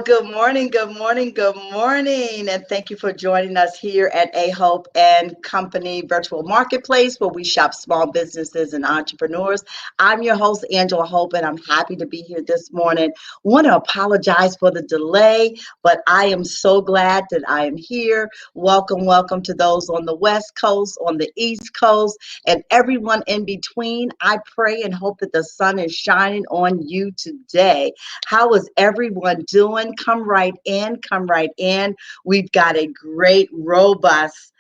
good morning, good morning, good morning. And thank you for joining us here at A Hope and Company Virtual Marketplace, where we shop small businesses and entrepreneurs. I'm your host, Angela Hope, and I'm happy to be here this morning. Want to apologize for the delay, but I am so glad that I am here. Welcome, welcome to those on the West Coast, on the East Coast, and everyone in between. I pray and hope that the sun is shining on you today. How is everyone doing? Come right in. Come right in. We've got a great, robust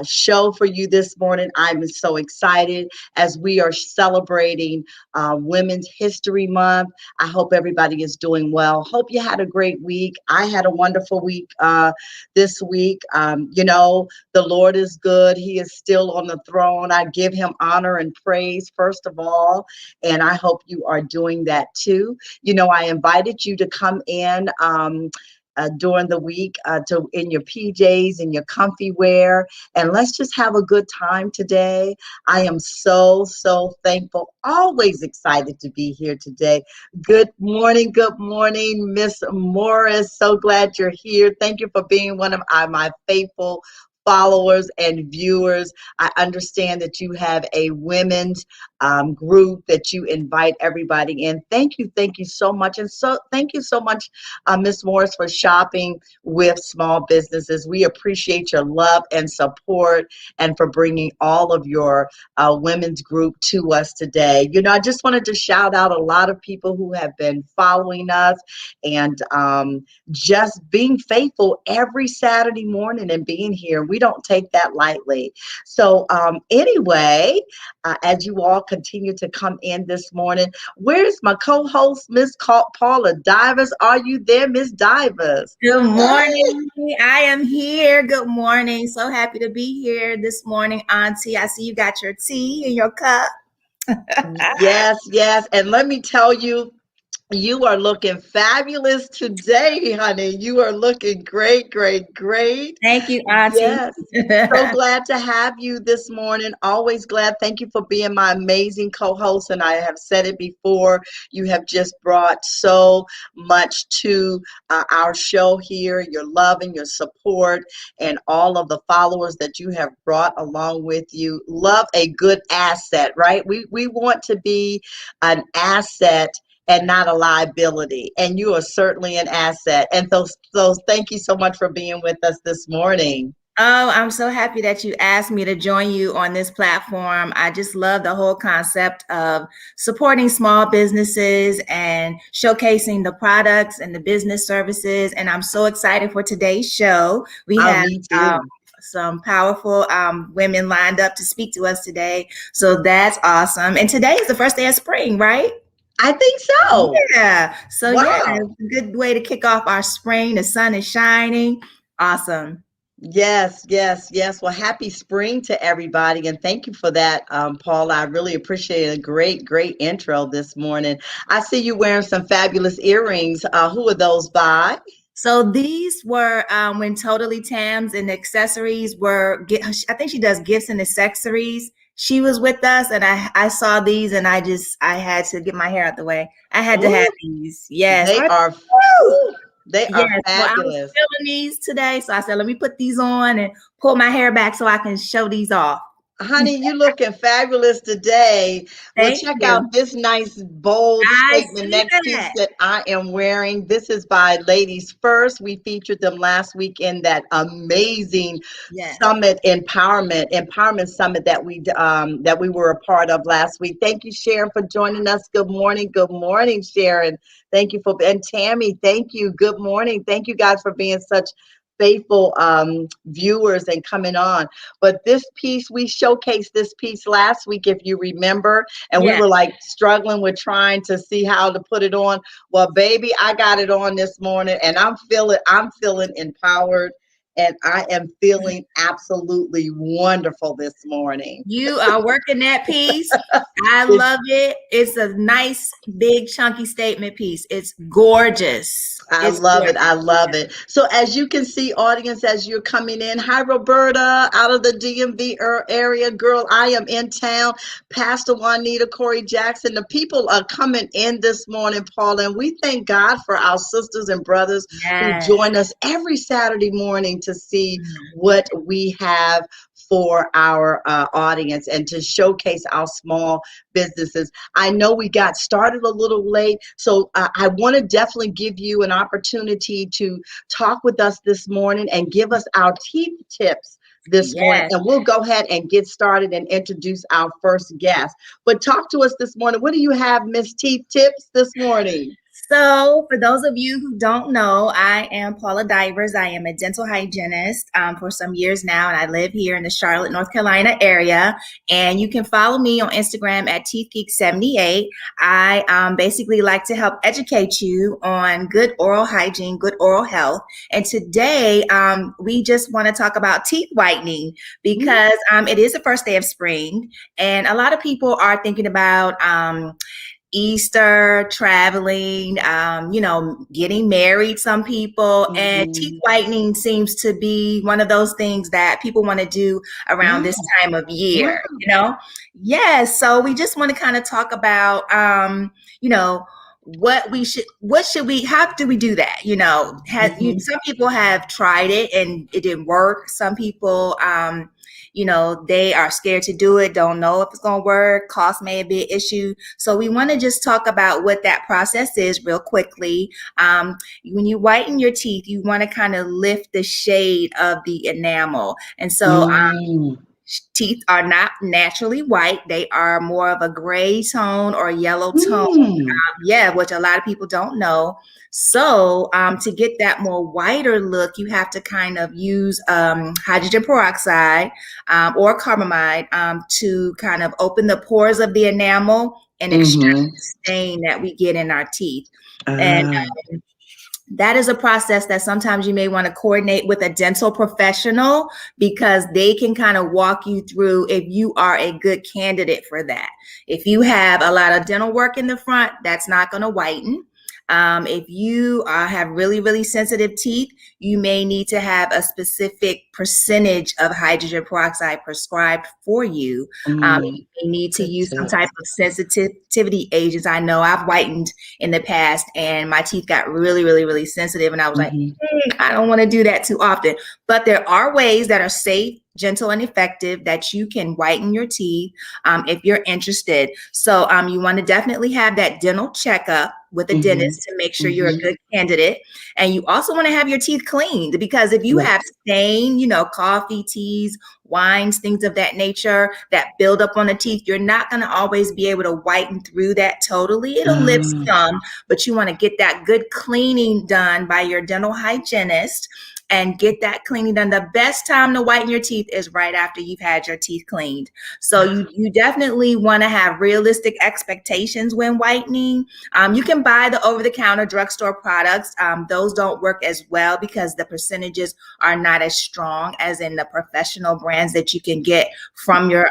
show for you this morning. I'm so excited as we are celebrating Women's History Month. I hope everybody is doing well. Hope you had a great week. I had a wonderful week this week. The Lord is good. He is still on the throne. I give him honor and praise, first of all, and I hope you are doing that too. I invited you to come in during the week to in your PJs and your comfy wear, and let's just have a good time today. I am so thankful, always excited to be here today. Good morning, Miss Morris. So glad you're here. Thank you for being one of my faithful followers and viewers. I understand that you have a women's group that you invite everybody in. Thank you so much. And so thank you so much, Ms. Morris, for shopping with small businesses. We appreciate your love and support and for bringing all of your women's group to us today. I just wanted to shout out a lot of people who have been following us and just being faithful every Saturday morning and being here. We don't take that lightly. So anyway, as you all continue to come in this morning, where's my co-host, Miss Paula Divers? Are you there, Miss Divers? Good morning. I am here. Good morning. So happy to be here this morning, Auntie. I see you got your tea in your cup. Yes. And let me tell you, you are looking fabulous today, honey. You are looking great. Thank you, Auntie. Yes. So glad to have you this morning. Always glad. Thank you for being my amazing co-host. And I have said it before, you have just brought so much to our show here, your love and your support and all of the followers that you have brought along with you. Love a good asset, right? We want to be an asset and not a liability. And you are certainly an asset. And so thank you so much for being with us this morning. Oh, I'm so happy that you asked me to join you on this platform. I just love the whole concept of supporting small businesses and showcasing the products and the business services. And I'm so excited for today's show. We have some powerful women lined up to speak to us today. So that's awesome. And today is the first day of spring, right? I think so. Yeah. So wow. Yeah, it's a good way to kick off our spring. The sun is shining. Awesome. Yes. Well, happy spring to everybody. And thank you for that, Paula. I really appreciate a great intro this morning. I see you wearing some fabulous earrings. Who are those by? So these were when Totally Tams and accessories were, I think she does gifts and accessories. She was with us and I saw these and I had to get my hair out the way. I had to have these. Yes. They are fabulous. Well, I was feeling these today. So I said, let me put these on and pull my hair back so I can show these off. Honey, you looking fabulous today. Well, check out this nice, bold statement neck piece that I am wearing. This is by Ladies First. We featured them last week in that amazing summit empowerment summit that we were a part of last week. Thank you, Sharon, for joining us. Good morning, Sharon. Thank you and Tammy. Thank you. Good morning. Thank you guys for being such faithful viewers and coming on. But this piece, we showcased this piece last week, if you remember, and we were like struggling with trying to see how to put it on. Well, baby, I got it on this morning and I'm feeling empowered and I am feeling absolutely wonderful this morning. You are working that piece. I It's love it. It's a nice, big, chunky statement piece. It's gorgeous. I It's love it. gorgeous. I love it. So as you can see, audience, as you're coming in, hi, Roberta, out of the DMV area. Girl, I am in town. Pastor Juanita, Corey Jackson, the people are coming in this morning, Paula, and we thank God for our sisters and brothers who Yes. join us every Saturday morning to see what we have for our audience and to showcase our small businesses. I know we got started a little late, so I want to definitely give you an opportunity to talk with us this morning and give us our teeth tips this morning. Yes. And we'll go ahead and get started and introduce our first guest. But talk to us this morning. What do you have, Miss Teeth Tips, this morning? So, for those of you who don't know, I am Paula Divers. I am a dental hygienist for some years now, and I live here in the Charlotte, North Carolina area. And you can follow me on Instagram at TeethGeek78. I basically like to help educate you on good oral hygiene, good oral health. And today, we just want to talk about teeth whitening because it is the first day of spring, and a lot of people are thinking about Easter, traveling, getting married, some people, and teeth whitening seems to be one of those things that people want to do around this time of year, Yes. So we just want to kind of talk about, how do we do that? Some people have tried it and it didn't work. Some people, they are scared to do it, don't know if it's going to work. Cost may be an issue. So we want to just talk about what that process is real quickly. When you whiten your teeth, you want to kind of lift the shade of the enamel. And so teeth are not naturally white. They are more of a gray tone or yellow tone. Which a lot of people don't know. So to get that more whiter look, you have to kind of use hydrogen peroxide or carbamide to kind of open the pores of the enamel and extract the stain that we get in our teeth. And that is a process that sometimes you may want to coordinate with a dental professional because they can kind of walk you through if you are a good candidate for that. If you have a lot of dental work in the front, that's not going to whiten. If you have really, really sensitive teeth, you may need to have a specific percentage of hydrogen peroxide prescribed for you. You may need to use some type of sensitivity agents. I know I've whitened in the past and my teeth got really, really, really sensitive. And I was like, I don't want to do that too often. But there are ways that are safe, gentle, and effective that you can whiten your teeth if you're interested. So you want to definitely have that dental checkup with a dentist to make sure you're a good candidate. And you also want to have your teeth cleaned because if you have stain, coffee, teas, wines, things of that nature that build up on the teeth, you're not going to always be able to whiten through that totally. It'll lift some, but you want to get that good cleaning done by your dental hygienist and get that cleaning done. The best time to whiten your teeth is right after you've had your teeth cleaned. So you definitely want to have realistic expectations when whitening. You can buy the over-the-counter drugstore products. Those don't work as well because the percentages are not as strong as in the professional brands that you can get from your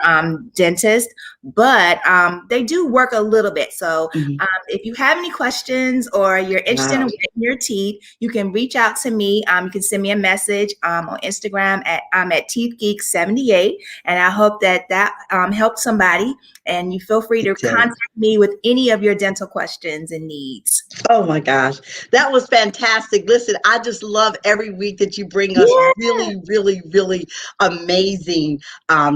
dentist, but they do work a little bit. So if you have any questions or you're interested in whitening your teeth, you can reach out to me. You can send me a message on Instagram at TeethGeek78, and I hope that helped somebody. And you feel free to contact me with any of your dental questions and needs. Oh my gosh, that was fantastic. Listen, I just love every week that you bring us really, really, really amazing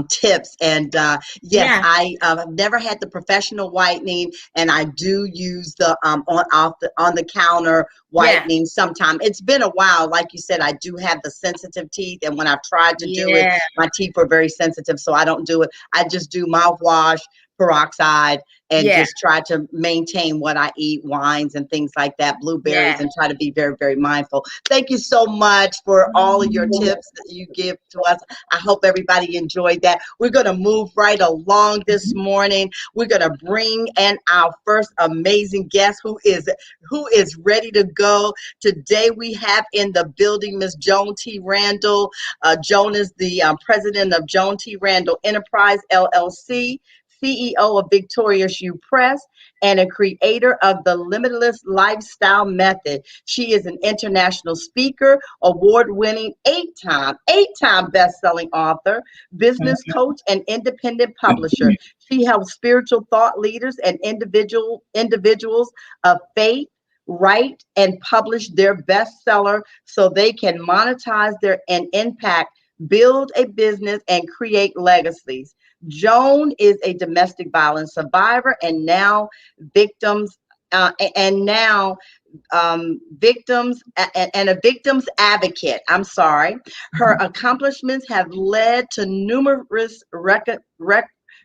tips. And I have never had the professional whitening, and I do use the on the counter whitening sometime. It's been a while. Like you said, I do have the sensitive teeth, and when I've tried to do it, my teeth are very sensitive, so I don't do it. I just do mouthwash, peroxide and Yeah. just try to maintain what I eat, wines and things like that, blueberries, Yeah. and try to be very, very mindful. Thank you so much for all of your tips that you give to us. I hope everybody enjoyed that. We're going to move right along this morning. We're going to bring in our first amazing guest who is ready to go. Today we have in the building Miss Joan T. Randall. Joan is the president of Joan T. Randall Enterprise, LLC, CEO of Victorious You Press, and a creator of the Limitless Lifestyle Method. She is an international speaker, award-winning eight-time best-selling author, business coach, and independent publisher. She helps spiritual thought leaders and individuals of faith write and publish their bestseller so they can monetize their and impact, build a business, and create legacies. Joan is a domestic violence survivor and now victims and now victims and a victim's advocate. I'm sorry. Her accomplishments have led to numerous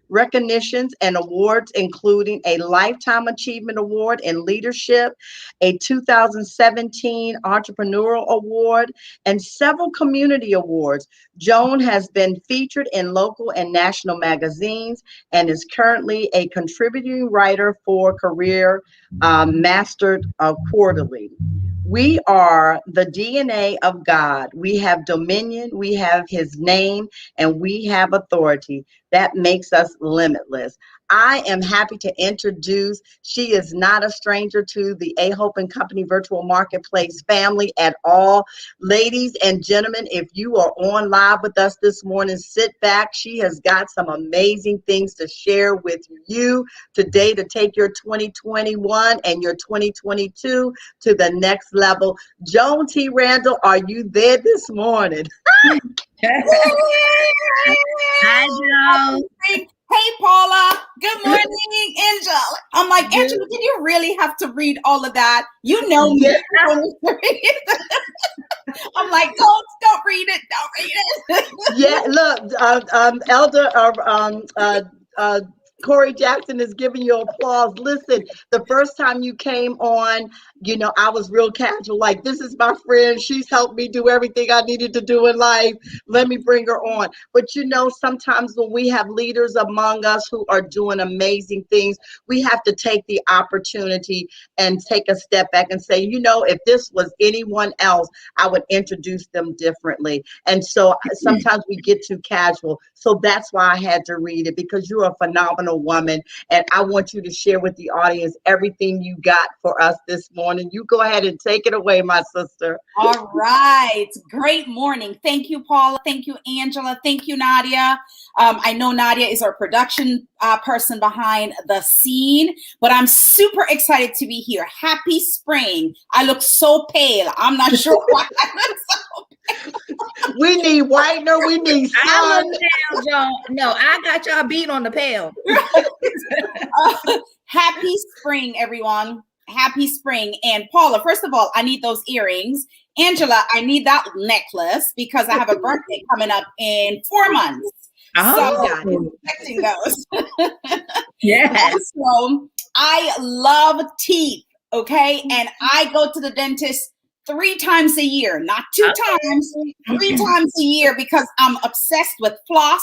recognitions and awards, including a Lifetime Achievement Award in Leadership, a 2017 Entrepreneurial Award, and several community awards. Joan has been featured in local and national magazines and is currently a contributing writer for Career Mastered Quarterly. We are the DNA of God. We have dominion, we have his name, and we have authority. That makes us limitless. I am happy to introduce, she is not a stranger to the A-Hope and Company Virtual Marketplace family at all. Ladies and gentlemen, if you are on live with us this morning, sit back. She has got some amazing things to share with you today to take your 2021 and your 2022 to the next level. Joan T. Randall, are you there this morning? Hi, Joe. Hey, Paula. Good morning, Angela. I'm like, Angela, did you really have to read all of that? You know me. Yeah. I'm like, don't read it. Don't read it. Yeah, look, Elder Corey Jackson is giving you applause. Listen, the first time you came on, you know, I was real casual, like, this is my friend. She's helped me do everything I needed to do in life. Let me bring her on. But, you know, sometimes when we have leaders among us who are doing amazing things, we have to take the opportunity and take a step back and say, you know, if this was anyone else, I would introduce them differently. And so sometimes we get too casual. So that's why I had to read it, because you're a phenomenal woman. And I want you to share with the audience everything you got for us this morning. You go ahead and take it away, my sister. All right. Great morning. Thank you, Paula. Thank you, Angela. Thank you, Nadia. I know Nadia is our production person behind the scene, but I'm super excited to be here. Happy spring. I look so pale. I'm not sure why I look so pale. We need whitener. We need sun. I look down, Joe. No, I got y'all beat on the pail. Happy spring, everyone. Happy spring. And Paula, first of all, I need those earrings. Angela, I need that necklace because I have a birthday coming up in 4 months. Oh, So I'm expecting those. yes. So I love teeth, okay? And I go to the dentist 3 times a year, not 2 times, 3 times a year, because I'm obsessed with floss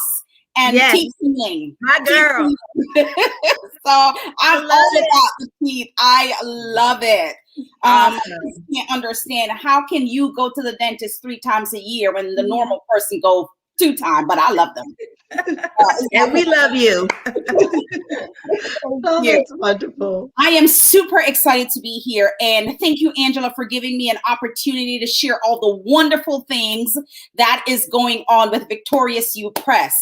and teeth healing. My girl. So I'm all about the teeth. I love it. I can't understand, how can you go to the dentist 3 times a year when the normal person go 2 times, but I love them. And we love you. Oh, that's wonderful. I am super excited to be here. And thank you, Angela, for giving me an opportunity to share all the wonderful things that is going on with Victorious You Press.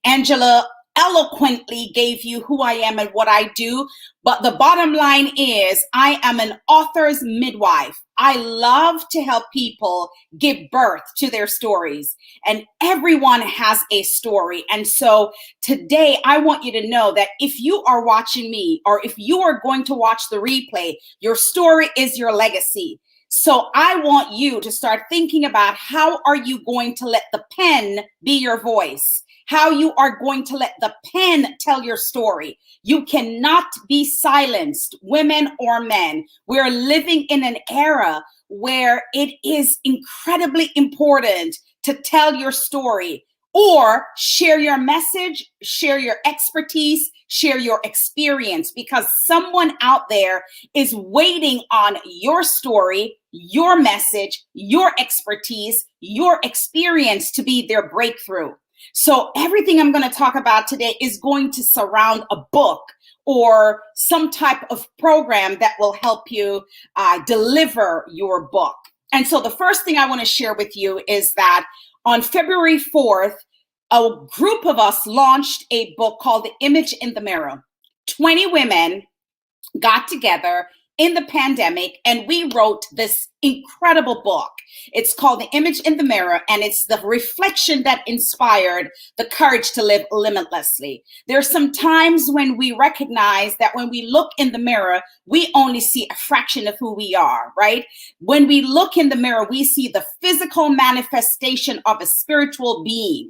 Angela eloquently gave you who I am and what I do. But the bottom line is I am an author's midwife. I love to help people give birth to their stories, and everyone has a story. And so today I want you to know that if you are watching me, or if you are going to watch the replay, your story is your legacy. So I want you to start thinking about, how are you going to let the pen be your voice? how you are going to let the pen tell your story. You cannot be silenced, women or men. We're living in an era where it is incredibly important to tell your story or share your message, share your expertise, share your experience, because someone out there is waiting on your story, your message, your expertise, your experience to be their breakthrough. So everything I'm going to talk about today is going to surround a book or some type of program that will help you deliver your book. And so the first thing I want to share with you is that on February 4th, a group of us launched a book called The Image in the Mirror. 20 women got together in the pandemic and we wrote this incredible book. It's called The Image in the Mirror, and it's the reflection that inspired the courage to live limitlessly. There are some times when we recognize that when we look in the mirror, we only see a fraction of who we are, right? When we look in the mirror, we see the physical manifestation of a spiritual being.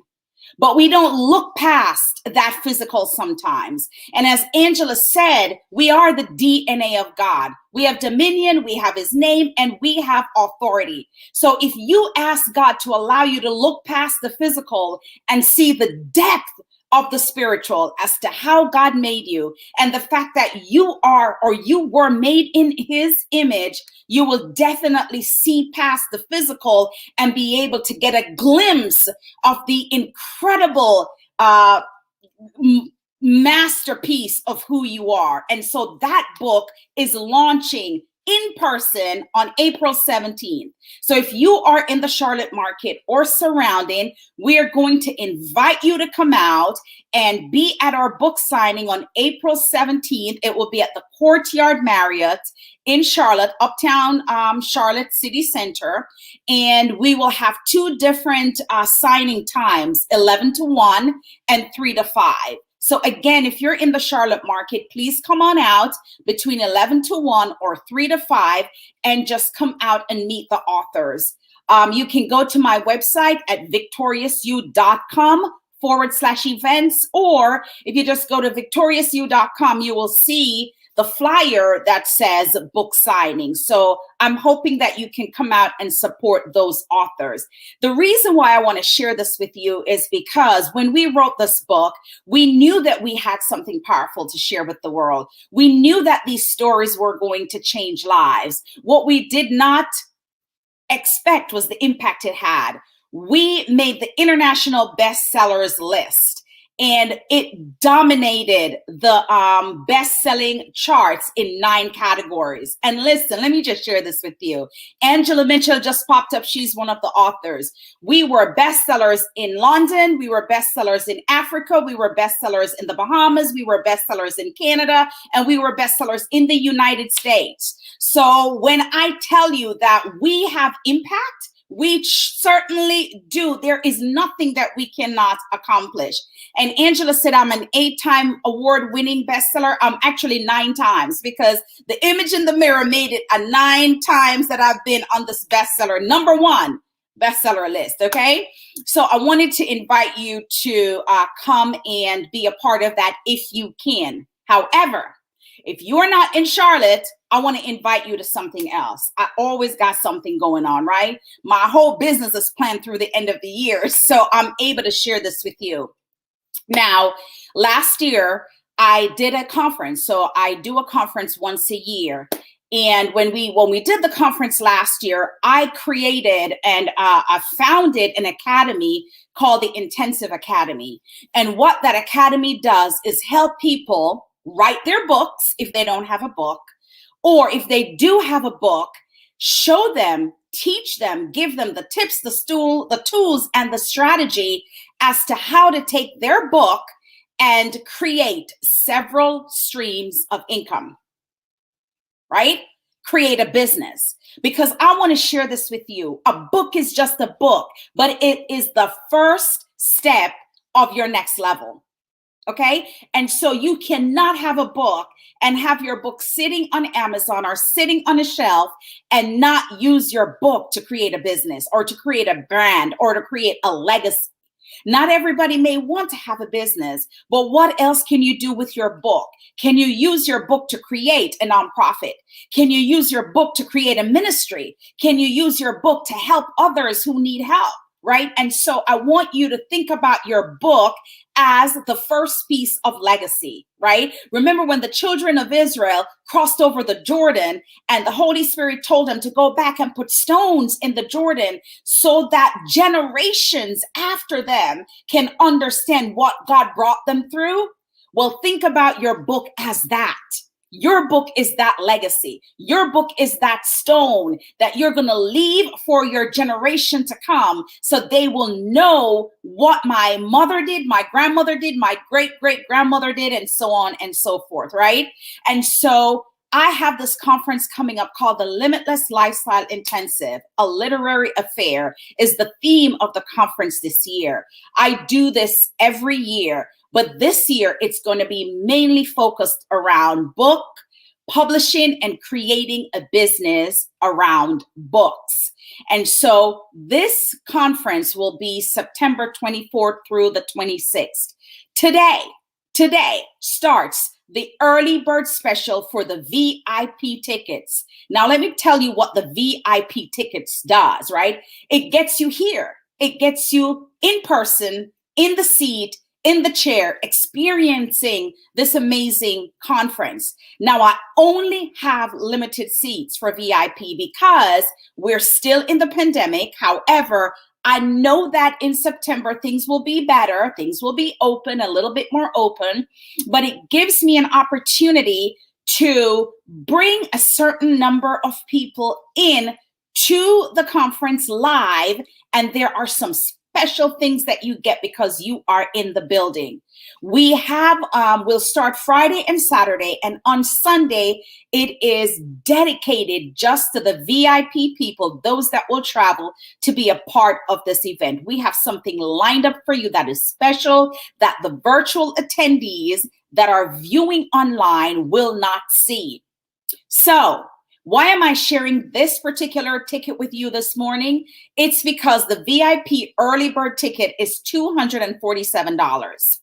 But we don't look past that physical sometimes. And as Angela said, we are the DNA of God. We have dominion, we have his name, and we have authority. So if you ask God to allow you to look past the physical and see the depth of the spiritual as to how God made you and the fact that you are or you were made in his image, you will definitely see past the physical and be able to get a glimpse of the incredible masterpiece of who you are. And so that book is launching in person on April 17th. So if you are in the Charlotte market or surrounding, we are going to invite you to come out and be at our book signing on April 17th. It will be at the Courtyard Marriott in Charlotte, Uptown Charlotte City Center. And we will have two different signing times, 11 to 1 and 3 to 5. So again, if you're in the Charlotte market, please come on out between 11 to 1 or 3 to 5 and just come out and meet the authors. You can go to my website at victoriousyou.com/events, or if you just go to victoriousyou.com, you will see the flyer that says book signing. So I'm hoping that you can come out and support those authors. The reason why I want to share this with you is because when we wrote this book, we knew that we had something powerful to share with the world. We knew that these stories were going to change lives. What we did not expect was the impact it had. We made the international bestsellers list, and it dominated the best-selling charts in 9 categories. And listen, let me just share this with you. Angela Mitchell just popped up. She's one of the authors. We were bestsellers in London. We were bestsellers in Africa. We were bestsellers in the Bahamas. We were bestsellers in Canada. And we were bestsellers in the United States. So when I tell you that we have impact, we certainly do. There is nothing that we cannot accomplish. And Angela said, I'm an 8-time award-winning bestseller. I'm actually 9 times, because The Image in the Mirror made it a 9 times that I've been on this bestseller, #1 bestseller list. Okay. So I wanted to invite you to come and be a part of that if you can. However, if you're not in Charlotte, I want to invite you to something else. I always got something going on, right? My whole business is planned through the end of the year, so I'm able to share this with you. Now, last year, I did a conference. So I do a conference once a year. And when we did the conference last year, I created and I founded an academy called the Intensive Academy. And what that academy does is help people write their books if they don't have a book, or if they do have a book, show them, teach them, give them the tips, the tools, and the strategy as to how to take their book and create several streams of income, right? Create a business. Because I want to share this with you. A book is just a book, but it is the first step of your next level. Okay. And so you cannot have a book and have your book sitting on Amazon or sitting on a shelf and not use your book to create a business or to create a brand or to create a legacy. Not everybody may want to have a business, but what else can you do with your book? Can you use your book to create a nonprofit? Can you use your book to create a ministry? Can you use your book to help others who need help? Right? And so I want you to think about your book as the first piece of legacy, right? Remember when the children of Israel crossed over the Jordan and the Holy Spirit told them to go back and put stones in the Jordan so that generations after them can understand what God brought them through? Well, think about your book as that. Your book is that legacy. Your book is that stone that you're going to leave for your generation to come so they will know what my mother did, my grandmother did, my great-great-grandmother did, and so on and so forth, right? And so I have this conference coming up called the Limitless Lifestyle Intensive, a literary affair is the theme of the conference this year. I do this every year. But this year, it's going to be mainly focused around book, publishing, and creating a business around books. And so this conference will be September 24th through the 26th. Today starts the early bird special for the VIP tickets. Now, let me tell you what the VIP tickets does, right? It gets you here. It gets you in person, in the seat, in the chair, experiencing this amazing conference. Now, I only have limited seats for VIP because we're still in the pandemic. However, I know that in September, things will be better. Things will be open, a little bit more open, but it gives me an opportunity to bring a certain number of people in to the conference live. And there are some special things that you get because you are in the building. We have, we'll start Friday and Saturday, and on Sunday, it is dedicated just to the VIP people, those that will travel to be a part of this event. We have something lined up for you that is special that the virtual attendees that are viewing online will not see. So, why am I sharing this particular ticket with you this morning? It's because the VIP early bird ticket is $247.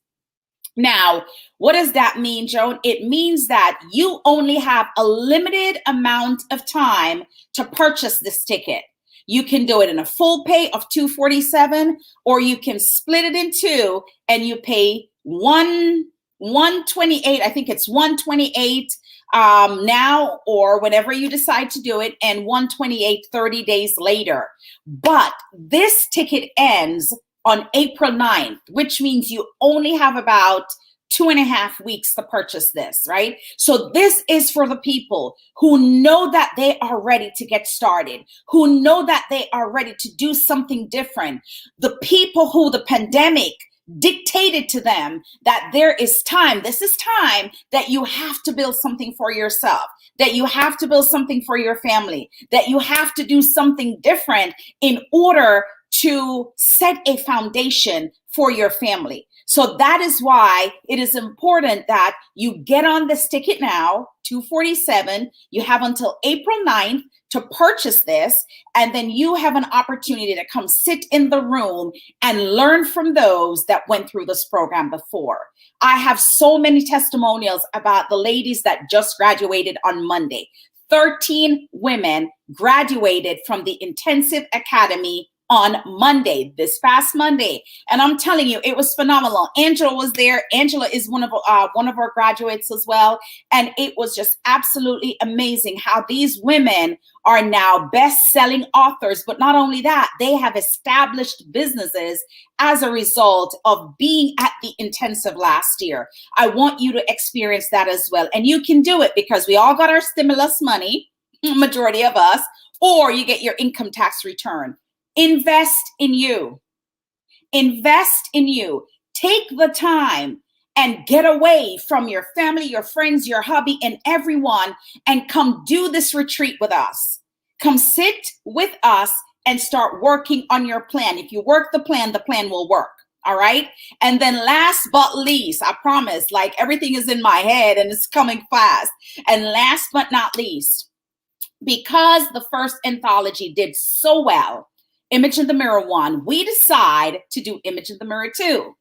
Now, what does that mean, Joan? It means that you only have a limited amount of time to purchase this ticket. You can do it in a full pay of $247, or you can split it in two and you pay $128. I think it's $128 now, or whenever you decide to do it, and $128 30 days later. But this ticket ends on April 9th, which means you only have about 2.5 weeks to purchase this, right? So this is for the people who know that they are ready to get started, who know that they are ready to do something different. The people who the pandemic dictated to them that there is time. This is time that you have to build something for yourself, that you have to build something for your family, that you have to do something different in order to set a foundation for your family. So that is why it is important that you get on this ticket now, $247. You have until April 9th to purchase this, and then you have an opportunity to come sit in the room and learn from those that went through this program before. I have so many testimonials about the ladies that just graduated on Monday. 13 women graduated from the Intensive Academy on Monday, this past Monday. And I'm telling you, it was phenomenal. Angela was there. Angela is one of our graduates as well. And it was just absolutely amazing how these women are now best-selling authors. But not only that, they have established businesses as a result of being at the intensive last year. I want you to experience that as well. And you can do it because we all got our stimulus money, majority of us, or you get your income tax return. Invest in you. Invest in you. Take the time and get away from your family, your friends, your hubby, and everyone, and come do this retreat with us. Come sit with us and start working on your plan. If you work the plan will work. All right. And then last but least, I promise, like everything is in my head and it's coming fast. And last but not least, because the first anthology did so well, Image in the Mirror 1, we decide to do Image in the Mirror 2.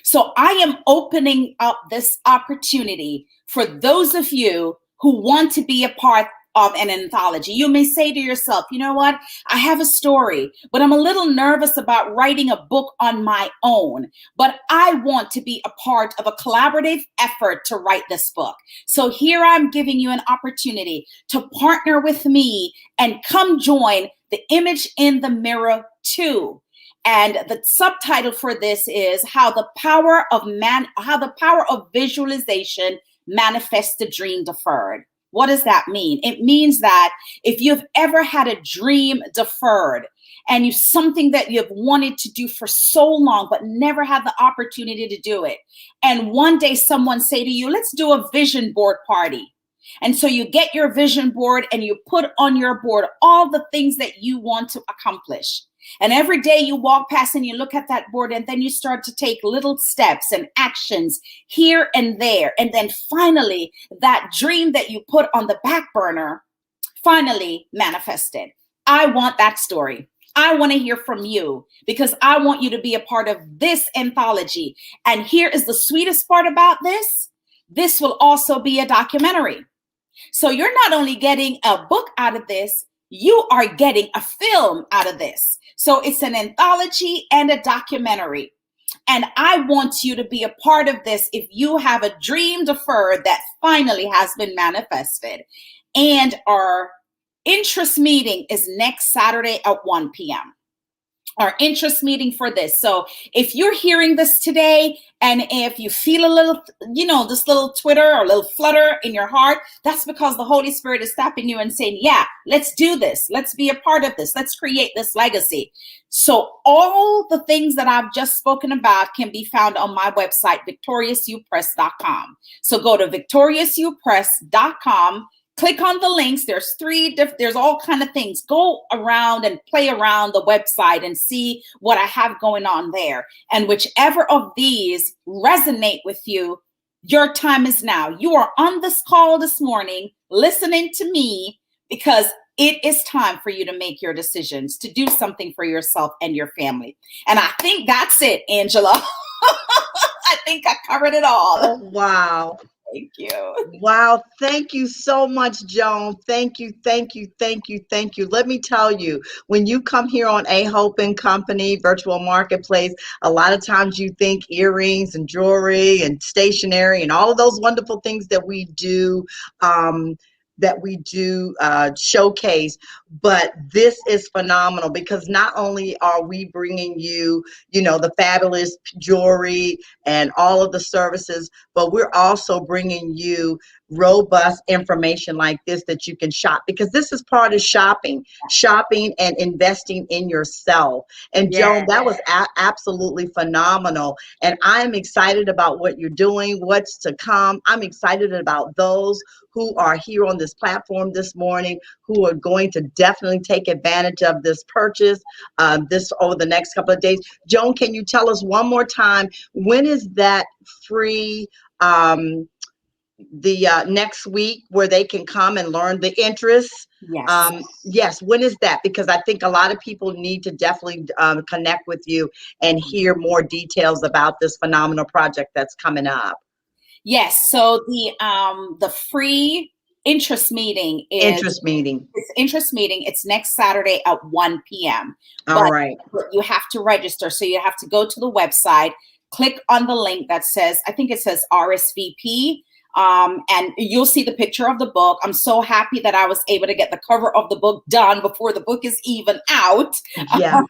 So I am opening up this opportunity for those of you who want to be a part of an anthology. You may say to yourself, you know what? I have a story, but I'm a little nervous about writing a book on my own. But I want to be a part of a collaborative effort to write this book. So here I'm giving you an opportunity to partner with me and come join the Image in the Mirror 2. And the subtitle for this is how the power of visualization manifests the dream deferred. What does that mean? It means that if you've ever had a dream deferred and you something that you've wanted to do for so long but never had the opportunity to do it, and one day someone say to you, let's do a vision board party. And so you get your vision board and you put on your board all the things that you want to accomplish. And every day you walk past and you look at that board, and then you start to take little steps and actions here and there. And then finally, that dream that you put on the back burner finally manifested. I want that story. I want to hear from you because I want you to be a part of this anthology. And here is the sweetest part about this. This will also be a documentary. So you're not only getting a book out of this, you are getting a film out of this. So it's an anthology and a documentary. And I want you to be a part of this if you have a dream deferred that finally has been manifested. And our interest meeting is next Saturday at 1 p.m. Our interest meeting for this. So if you're hearing this today, and if you feel a little, this little twitter or a little flutter in your heart, that's because the Holy Spirit is tapping you and saying, yeah, let's do this. Let's be a part of this. Let's create this legacy. So all the things that I've just spoken about can be found on my website, victoriousupress.com. So go to victoriousupress.com. Click on the links. There's all kind of things. Go around and play around the website and see what I have going on there. And whichever of these resonate with you, your time is now. You are on this call this morning listening to me because it is time for you to make your decisions, to do something for yourself and your family. And I think that's it, Angela. I think I covered it all. Oh, wow. Thank you. Wow. Thank you so much, Joan. Thank you. Thank you. Thank you. Thank you. Let me tell you, when you come here on A Hope and Company Virtual Marketplace, a lot of times you think earrings and jewelry and stationery and all of those wonderful things that we do, showcase. But this is phenomenal because not only are we bringing you, the fabulous jewelry and all of the services, but we're also bringing you robust information like this that you can shop, because this is part of shopping and investing in yourself. And Joan, that was absolutely phenomenal. And I'm excited about what you're doing, what's to come. I'm excited about those who are here on this platform this morning, who are going to definitely take advantage of this purchase this over the next couple of days. Joan, can you tell us one more time, when is that free, next week where they can come and learn the interests? Yes. Yes. When is that? Because I think a lot of people need to definitely connect with you and hear more details about this phenomenal project that's coming up. Yes. So the free interest meeting is It's next Saturday at 1 p.m. All right. But you have to register. So you have to go to the website, click on the link that says, I think it says RSVP. And you'll see the picture of the book. I'm so happy that I was able to get the cover of the book done before the book is even out. Yeah.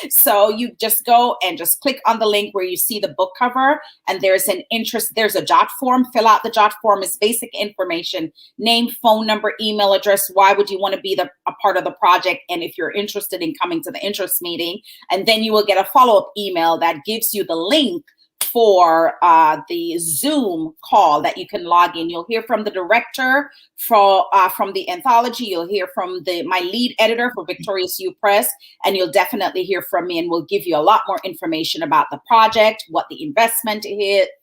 So you just go and just click on the link where you see the book cover, and there's a jot form. Fill out the jot form. It's basic information: name, phone number, email address. Why would you want to be a part of the project? And if you're interested in coming to the interest meeting, and then you will get a follow-up email that gives you the link for the Zoom call that you can log in. You'll hear from the director from the anthology. You'll hear from my lead editor for Victorious You Press, and you'll definitely hear from me, and we'll give you a lot more information about the project, what the investment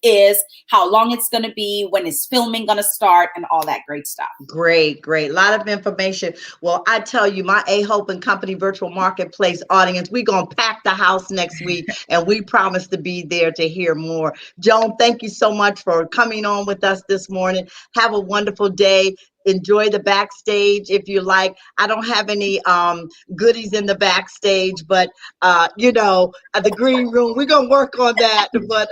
is, how long it's going to be, when is filming going to start, and all that great stuff. Great. A lot of information. Well, I tell you, my A-Hope and Company Virtual Marketplace audience, we're going to pack the house next week, and we promise to be there to hear more. Joan, thank you so much for coming on with us this morning. Have a wonderful day. Enjoy the backstage if you like. I don't have any goodies in the backstage, but the green room, we're going to work on that. But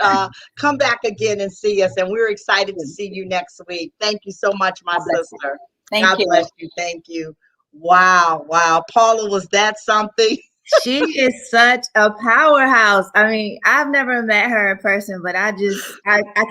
come back again and see us. And we're excited to see you next week. Thank you so much, my sister. God bless you. Thank you. Wow. Paula, was that something? She is such a powerhouse. I mean, I've never met her in person, but I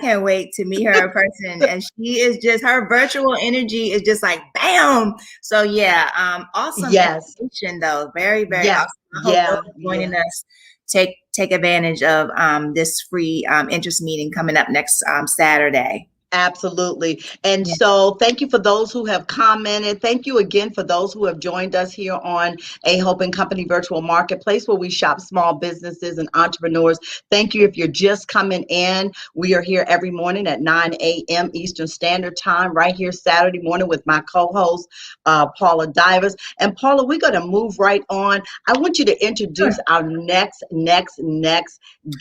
can't wait to meet her in person. And she is just, her virtual energy is just like, bam. So yeah, awesome. Yes. Information though. Very, very Yeah. awesome. I hope those joining us take advantage of this free interest meeting coming up next Saturday. Absolutely. And so thank you for those who have commented. Thank you again for those who have joined us here on A-Hope and Company Virtual Marketplace, where we shop small businesses and entrepreneurs. Thank you if you're just coming in. We are here every morning at 9 a.m. Eastern Standard Time, right here Saturday morning with my co-host, Paula Divers. And Paula, we're going to move right on. I want you to introduce our next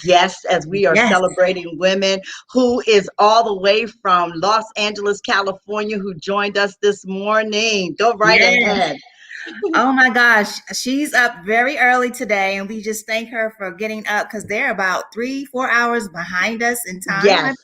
guest as we are celebrating women, who is all the way from Los Angeles, California, who joined us this morning. Go right ahead. Oh my gosh, she's up very early today, and we just thank her for getting up because they're about 3-4 hours behind us in time. Yes.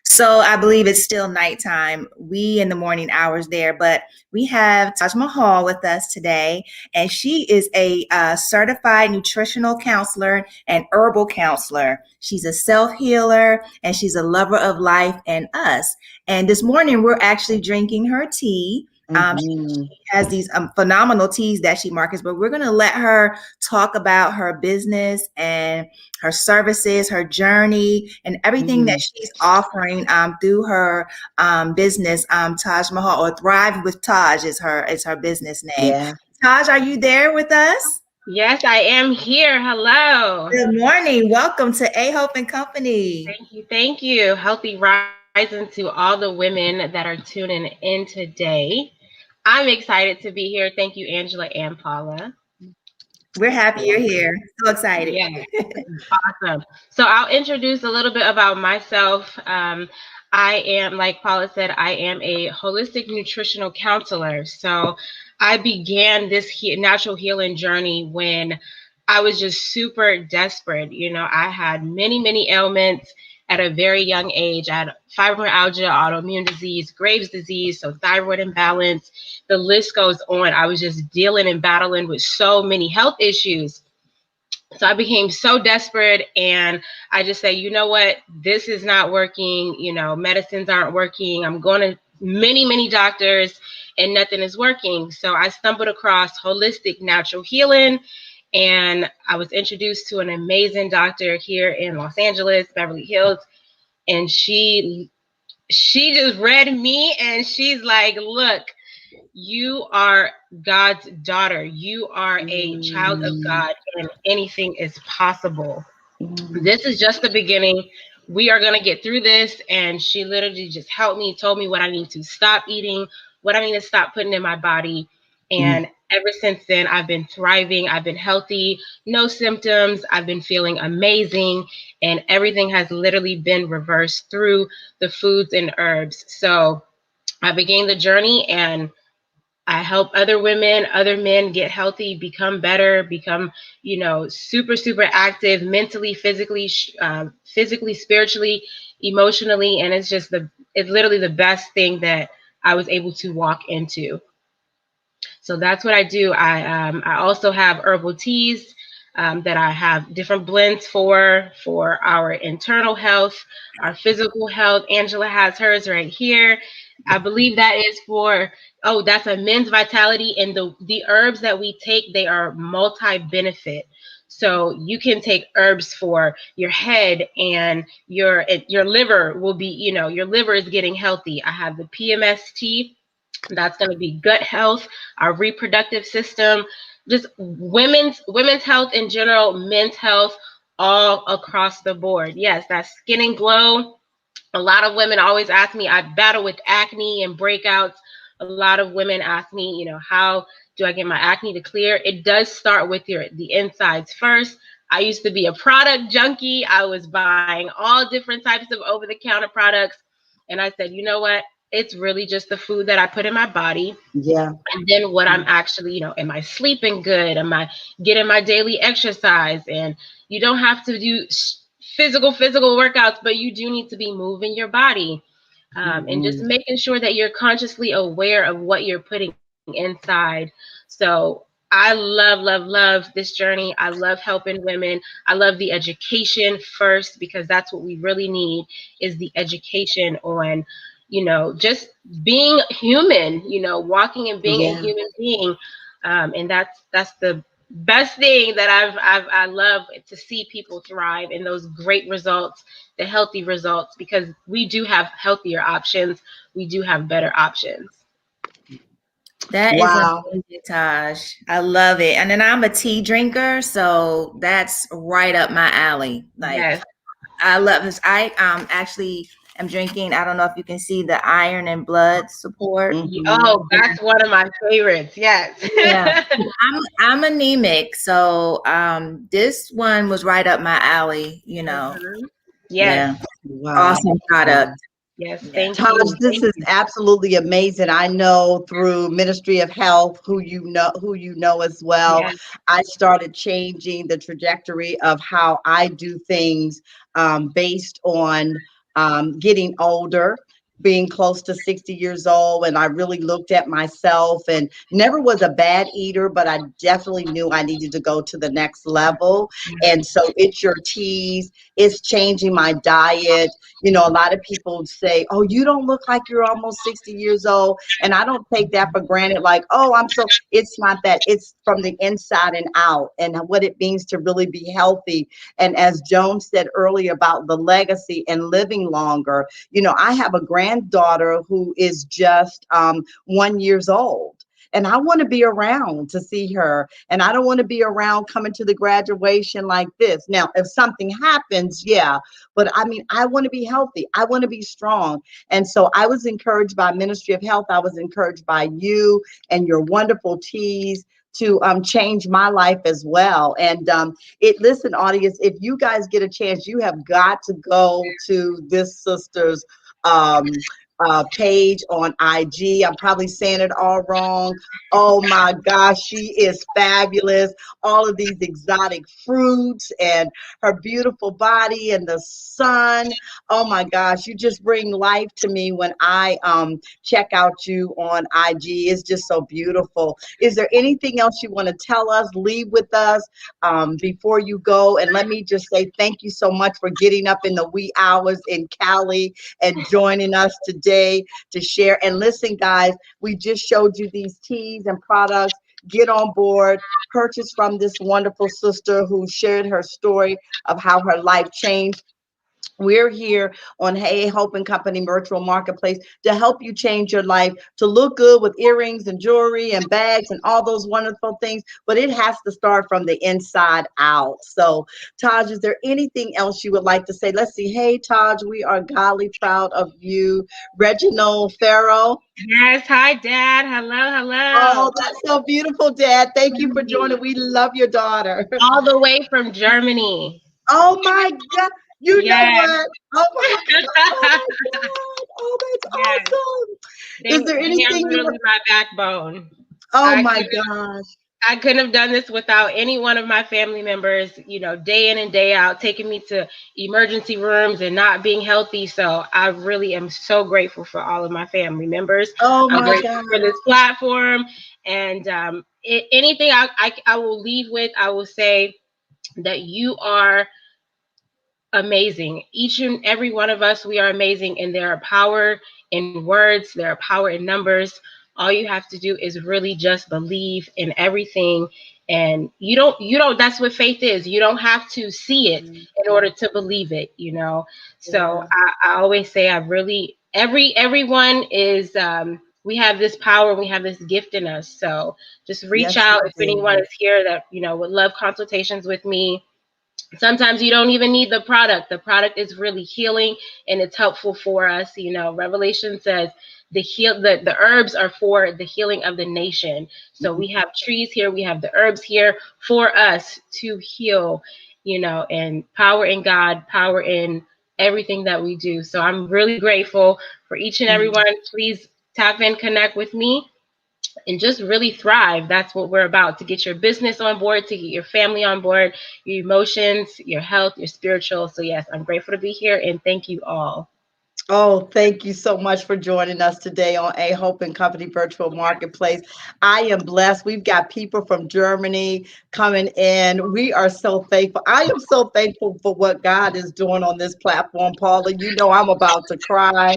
So I believe it's still nighttime. We in the morning hours there, but we have Taj Mahal with us today, and she is a certified nutritional counselor and herbal counselor. She's a self-healer, and she's a lover of life and us. And this morning we're actually drinking her tea. She has these phenomenal teas that she markets, but we're going to let her talk about her business and her services, her journey, and everything that she's offering through her business. Taj Mahal, or Thrive with Taj is her business name. Yeah. Taj, are you there with us? Yes, I am here. Hello. Good morning. Welcome to A-Hope and Company. Thank you. Healthy rising to all the women that are tuning in today. I'm excited to be here. Thank you, Angela and Paula. We're happy you're here. So excited. Yeah. Awesome. So I'll introduce a little bit about myself. I am, like Paula said, I am a holistic nutritional counselor. So I began this natural healing journey when I was just super desperate. I had many ailments at a very young age. I had fibromyalgia, autoimmune disease, Graves' disease, so thyroid imbalance. The list goes on. I was just dealing and battling with so many health issues. So I became so desperate, and I just say, you know what, this is not working. Medicines aren't working. I'm going to many doctors, and nothing is working. So I stumbled across holistic natural healing, and I was introduced to an amazing doctor here in Los Angeles, Beverly Hills. And she just read me, and she's like, look, you are God's daughter. You are a child of God, and anything is possible. This is just the beginning. We are going to get through this. And she literally just helped me, told me what I need to stop eating, what I need to stop putting in my body. And ever since then, I've been thriving. I've been healthy, no symptoms. I've been feeling amazing. And everything has literally been reversed through the foods and herbs. So I began the journey, and I help other women, other men get healthy, become better, become, super active, mentally, physically, spiritually, emotionally. And it's literally the best thing that I was able to walk into. So that's what I do. I also have herbal teas that I have different blends for our internal health, our physical health. Angela has hers right here. I believe that is that's a men's vitality. And the herbs that we take, they are multi-benefit. So you can take herbs for your head, and your liver will be, your liver is getting healthy. I have the PMS tea. That's going to be gut health, our reproductive system, just women's health in general, men's health, all across the board. Yes, that skin and glow. A lot of women always ask me, I battle with acne and breakouts. A lot of women ask me, how do I get my acne to clear? It does start with the insides first. I used to be a product junkie. I was buying all different types of over-the-counter products. And I said, you know what? It's really just the food that I put in my body. Yeah. And then what I'm actually, am I sleeping good? Am I getting my daily exercise? And you don't have to do physical workouts, but you do need to be moving your body, and just making sure that you're consciously aware of what you're putting inside. So I love this journey. I love helping women. I love the education first, because that's what we really need, is the education on, just being human, walking and being a human being. And that's the best thing that I love, to see people thrive in those great results, the healthy results, because we do have healthier options. We do have better options. That is Wow. amazing, Taj. I love it. And then I'm a tea drinker, so that's right up my alley. Like, Yes. I love this. I actually am drinking. I don't know if you can see the iron and blood support. Oh, that's one of my favorites. Yes. Yeah. I'm anemic, so this one was right up my alley, Yes. Yeah. Wow. Awesome product. Yes, Yeah. thank Taj, you. this is absolutely amazing. I know through Ministry of Health, who you know as well, Yes. I started changing the trajectory of how I do things, based on getting older, being close to 60 years old. And I really looked at myself, and never was a bad eater, but I definitely knew I needed to go to the next level. And so it's your teas, it's changing my diet. A lot of people say, oh, you don't look like you're almost 60 years old. And I don't take that for granted. Like, oh, it's not that. It's from the inside and out, and what it means to really be healthy. And as Joan said earlier about the legacy and living longer, I have a granddaughter who is just 1 year old. And I want to be around to see her. And I don't want to be around coming to the graduation like this. Now, if something happens, yeah. But I mean, I want to be healthy. I want to be strong. And so I was encouraged by Ministry of Health. I was encouraged by you and your wonderful teas to change my life as well. And listen, audience, if you guys get a chance, you have got to go to this sister's page on IG. I'm probably saying it all wrong. Oh my gosh, she is fabulous. All of these exotic fruits and her beautiful body and the sun. Oh my gosh, you just bring life to me when I check out you on IG. It's just so beautiful. Is there anything else you want to tell us, leave with us before you go? And let me just say thank you so much for getting up in the wee hours in Cali and joining us today to share. And listen, guys, we just showed you these teas and products. Get on board, purchase from this wonderful sister who shared her story of how her life changed. We're here on Hey Hope and Company Virtual Marketplace to help you change your life, to look good with earrings and jewelry and bags and all those wonderful things. But it has to start from the inside out. So, Taj, is there anything else you would like to say? Let's see. Hey, Taj, we are godly proud of you. Reginald Farrow. Yes. Hi, Dad. Hello. Oh, that's so beautiful, Dad. Thank you for joining. We love your daughter. All the way from Germany. Oh my God. You know Yes. what? Oh my God. Oh, that's Yes. awesome. Is there anything you really my backbone? Oh my gosh. I couldn't have done this without any one of my family members, day in and day out, taking me to emergency rooms and not being healthy. So I really am so grateful for all of my family members. Oh I'm my grateful God. for this platform. And anything I will leave with, I will say that you are amazing. Each and every one of us, we are amazing. And there are power in words, there are power in numbers. All you have to do is really just believe in everything And you don't, that's what faith is. You don't have to see it in order to believe it, you know? So I always say everyone is, we have this power, we have this gift in us. So just reach out if anyone is here that, you know, would love consultations with me. Sometimes you don't even need the product. The product is really healing and it's helpful for us. You know, Revelation says the herbs are for the healing of the nation. So we have trees here, we have the herbs here for us to heal, you know, and power in God, power in everything that we do. So I'm really grateful for each and every one. Please tap in, connect with me, and just really thrive. That's what we're about, to get your business on board, to get your family on board, your emotions, your health, your spiritual. So yes, I'm grateful to be here, and thank you all. Oh, thank you so much for joining us today on A Hope and Company Virtual Marketplace. I am blessed. We've got people from Germany coming in. We are so thankful. I am so thankful for what God is doing on this platform, Paula. You know I'm about to cry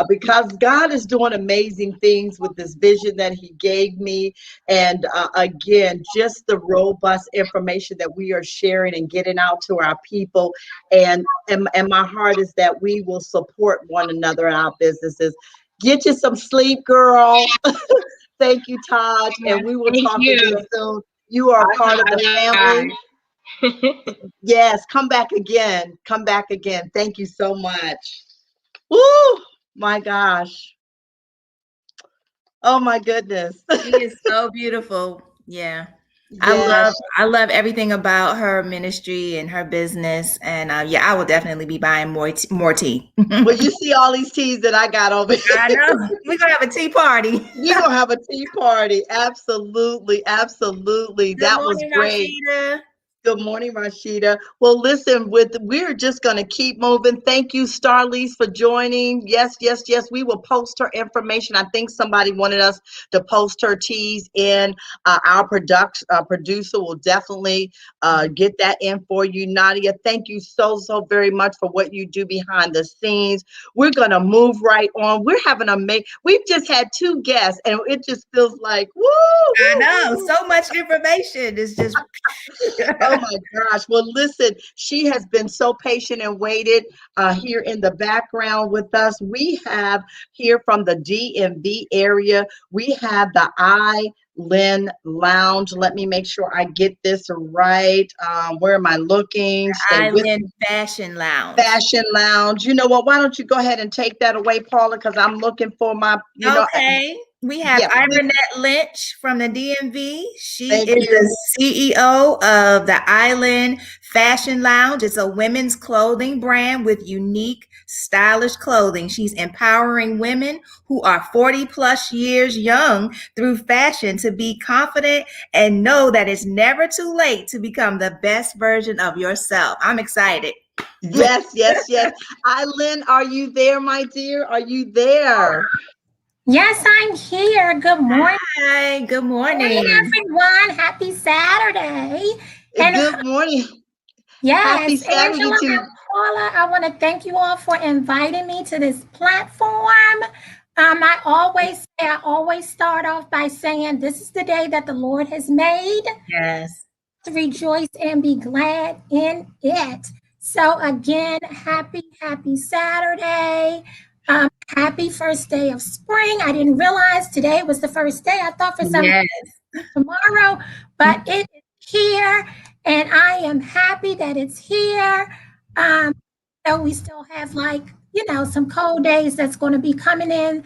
because God is doing amazing things with this vision that He gave me. And again, just the robust information that we are sharing and getting out to our people. And my heart is that we will support one another in our businesses. Get you some sleep, girl. Thank you, Taj. And we will talk again soon. You are a part of the family. Yes, come back again. Come back again. Thank you so much. Woo! My gosh. Oh my goodness. She is so beautiful. Yeah. I love everything about her ministry and her business, and I will definitely be buying more tea. Well, you see all these teas that I got over here. I know. We're gonna have a tea party. We're gonna have a tea party. Absolutely, absolutely. Good That morning, was great. Rashida. Good morning, Rashida. Well, listen, we're just going to keep moving. Thank you, Starlise, for joining. Yes, yes, yes. We will post her information. I think somebody wanted us to post her teas in. Our producer will definitely get that in for you. Nadia, thank you so very much for what you do behind the scenes. We're going to move right on. We're having we've just had 2 guests, and it just feels like, woo! I know. So much information. It's just... Oh my gosh. Well, listen, she has been so patient and waited here in the background with us. We have here from the DMV area, we have the Island Lounge. Let me make sure I get this right. Where am I looking? Island Fashion Lounge. Fashion Lounge. You know what? Why don't you go ahead and take that away, Paula? Because I'm looking for my, Okay. We have Ironette Lynch from the DMV. She is the CEO of the Island Fashion Lounge. It's a women's clothing brand with unique, stylish clothing. She's empowering women who are 40 plus years young through fashion to be confident and know that it's never too late to become the best version of yourself. I'm excited. Yes, yes, yes. Island, are you there, my dear? Are you there? Yes, I'm here. Good morning. Hi, good morning. Hey, everyone. Happy Saturday. And good morning. Yes, happy Saturday Angela to you. and Paula, I want to thank you all for inviting me to this platform. I always start off by saying this is the day that the Lord has made. Yes. To rejoice and be glad in it. So again, happy Saturday. Happy first day of spring. I didn't realize today was the first day. I thought for some reason tomorrow, but it is here, and I am happy that it's here. So we still have some cold days that's going to be coming in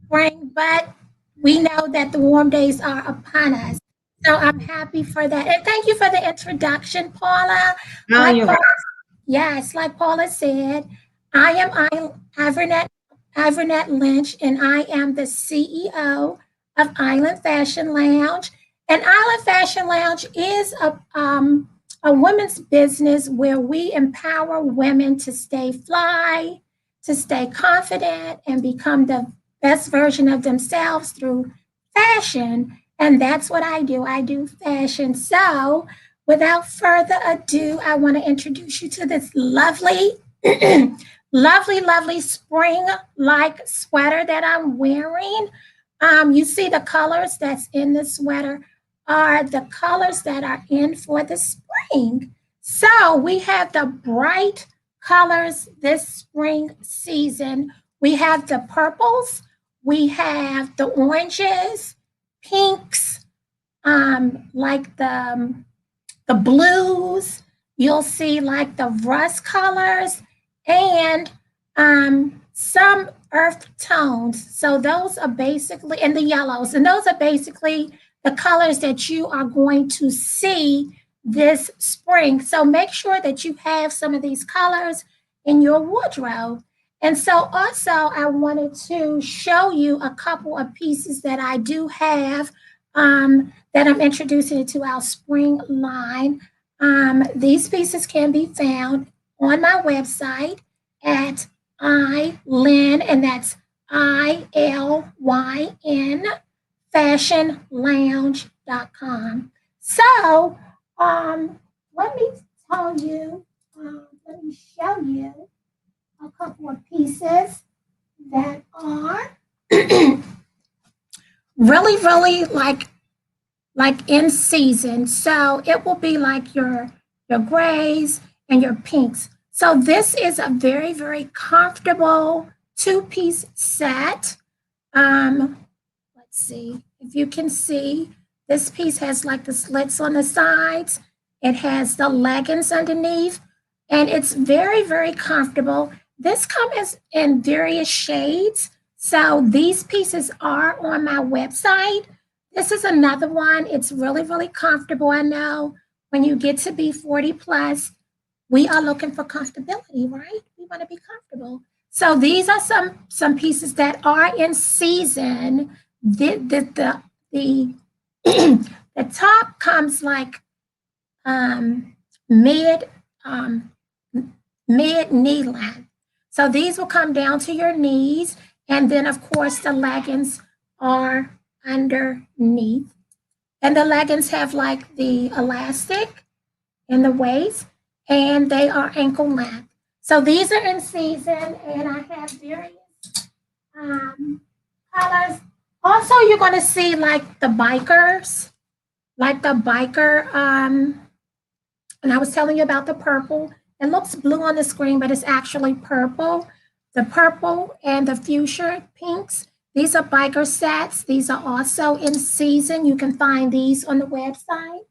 spring, but we know that the warm days are upon us. So I'm happy for that. And thank you for the introduction, Paula. Like Paula said, I am Ivernette Lynch, and I am the CEO of Island Fashion Lounge. And Island Fashion Lounge is a women's business where we empower women to stay fly, to stay confident, and become the best version of themselves through fashion. And that's what I do. I do fashion. So without further ado, I want to introduce you to this lovely, lovely spring-like sweater that I'm wearing. You see the colors that's in the sweater are the colors that are in for the spring. So we have the bright colors this spring season. We have the purples, we have the oranges, pinks, like the blues. You'll see like the rust colors and some earth tones. So those are basically, and the yellows, and those are basically the colors that you are going to see this spring. So make sure that you have some of these colors in your wardrobe. And so also I wanted to show you a couple of pieces that I do have that I'm introducing to our spring line. These pieces can be found on my website at ILYN, and that's ILYN, fashionlounge.com. So let me tell you, let me show you a couple of pieces that are really like in season. So it will be like your grays and your pinks. So this is a very comfortable two-piece set. Let's see if you can see. This piece has like the slits on the sides. It has the leggings underneath, and it's very comfortable. This comes in various shades. So these pieces are on my website. This is another one. It's really comfortable. I know when you get to be 40 plus, we are looking for comfortability, right? We want to be comfortable. So these are some pieces that are in season. The top comes like mid knee length. So these will come down to your knees, and then of course the leggings are underneath. And the leggings have like the elastic in the waist, and they are ankle length. So these are in season, and I have various colors. Also, you're going to see like the bikers, and I was telling you about the purple. It looks blue on the screen, but it's actually purple. The purple and the fuchsia pinks. These are biker sets. These are also in season. You can find these on the website.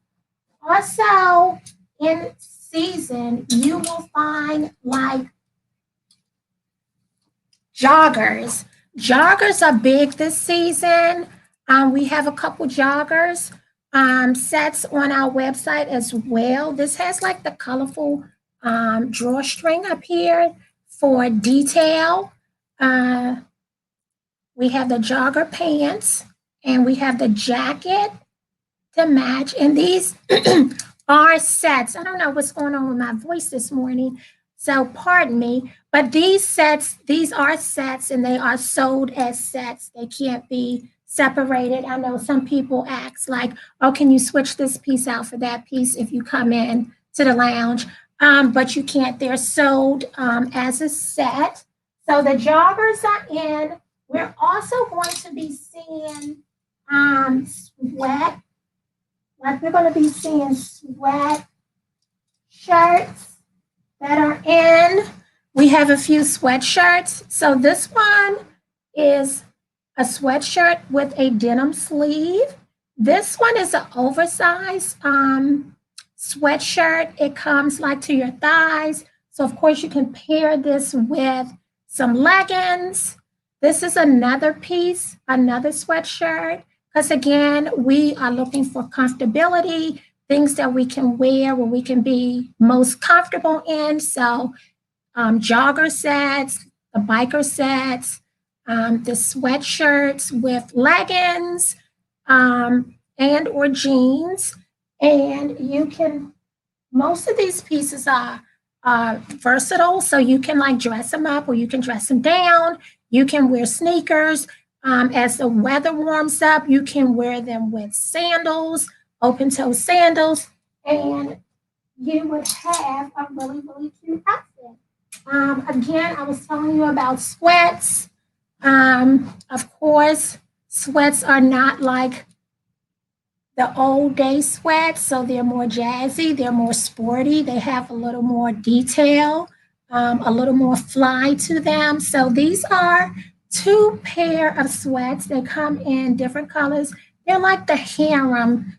Also in season, you will find like joggers. Joggers are big this season. We have a couple joggers sets on our website as well. This has like the colorful drawstring up here for detail. We have the jogger pants, and we have the jacket to match. And these are sets. I don't know what's going on with my voice this morning, so pardon me. But these are sets, and they are sold as sets. They can't be separated. I know some people ask like, oh, can you switch this piece out for that piece if you come in to the lounge? But you can't. They're sold as a set. So the joggers are in. We're also going to be seeing sweat. Like we're going to be seeing sweat shirts that are in. We have a few sweatshirts. So this one is a sweatshirt with a denim sleeve. This one is an oversized sweatshirt. It comes like to your thighs. So of course you can pair this with some leggings. This is another piece, another sweatshirt. Because again, we are looking for comfortability, things that we can wear where we can be most comfortable in. So jogger sets, the biker sets, the sweatshirts with leggings and or jeans. And you can, most of these pieces are versatile. So you can like dress them up or you can dress them down. You can wear sneakers. As the weather warms up, you can wear them with sandals, open-toe sandals, and you would have a really cute outfit. Again, I was telling you about sweats. Of course, sweats are not like the old day sweats, so they're more jazzy, they're more sporty, they have a little more detail, a little more fly to them. So these are two pair of sweats. They come in different colors. They're like the harem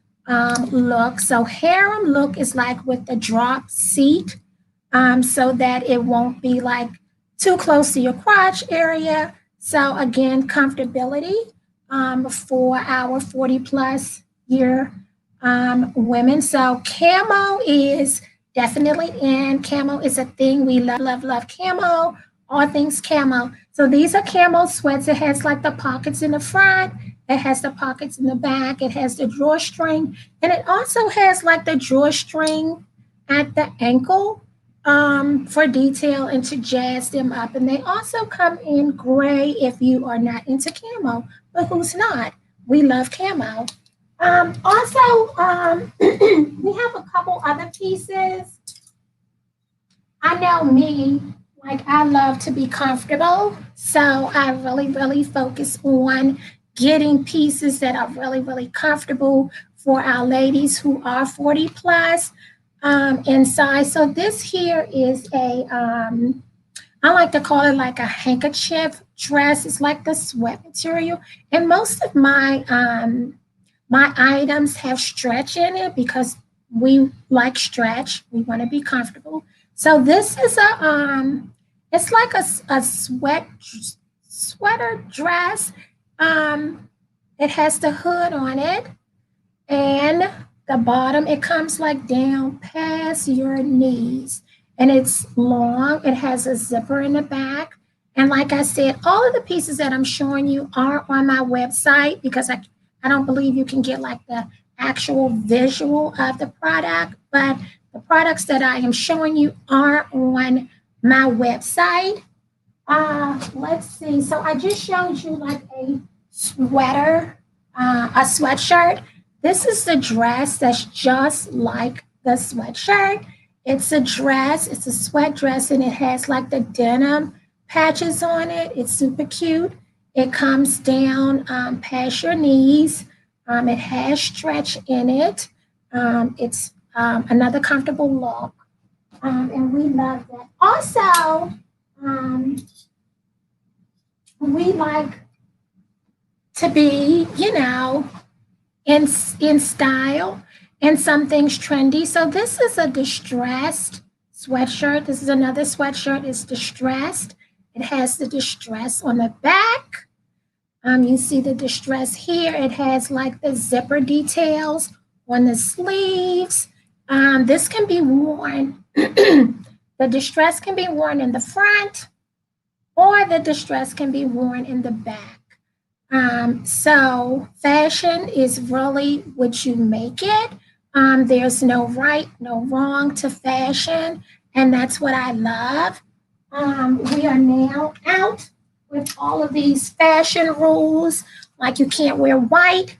look. So harem look is like with the drop seat, so that it won't be like too close to your crotch area. So again, comfortability for our 40 plus year women. So camo is definitely in. Camo is a thing. We love camo, all things camo. So these are camo sweats. It has like the pockets in the front. It has the pockets in the back. It has the drawstring. And it also has like the drawstring at the ankle for detail and to jazz them up. And they also come in gray if you are not into camo, but who's not? We love camo. Also, we have a couple other pieces. I know me, like I love to be comfortable. So I really focus on getting pieces that are really comfortable for our ladies who are 40 plus in size. So this here is I like to call it like a handkerchief dress. It's like the sweat material. And most of my my items have stretch in it because we like stretch. We want to be comfortable. So this is it's like a sweater dress. It has the hood on it, and the bottom, it comes like down past your knees, and it's long. It has a zipper in the back. And like I said, all of the pieces that I'm showing you are on my website because I don't believe you can get like the actual visual of the product, but the products that I am showing you are on my website. Let's see. So I just showed you like a sweater, a sweatshirt. This is the dress that's just like the sweatshirt. It's a dress, it's a sweat dress, and it has like the denim patches on it. It's super cute. It comes down past your knees. It has stretch in it. It's another comfortable look, and we love that. Also, we like to be, in style and some things trendy. So this is a distressed sweatshirt. This is another sweatshirt. It's distressed. It has the distress on the back. You see the distress here. It has like the zipper details on the sleeves. This can be worn. The distress can be worn in the front, or the distress can be worn in the back. So fashion is really what you make it. There's no right, no wrong to fashion, and that's what I love. We are now out with all of these fashion rules, like you can't wear white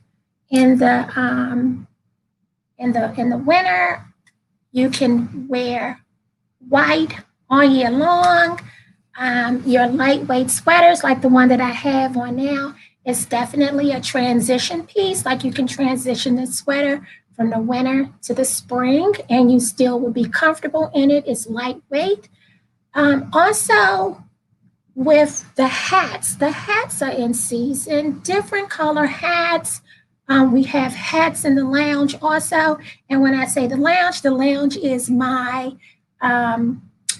in the winter. You can wear white all year long. Your lightweight sweaters, like the one that I have on now, is definitely a transition piece. Like you can transition the sweater from the winter to the spring, and you still will be comfortable in it. It's lightweight. Also, with the hats are in season, different color hats. We have hats in the lounge also. And when I say the lounge is my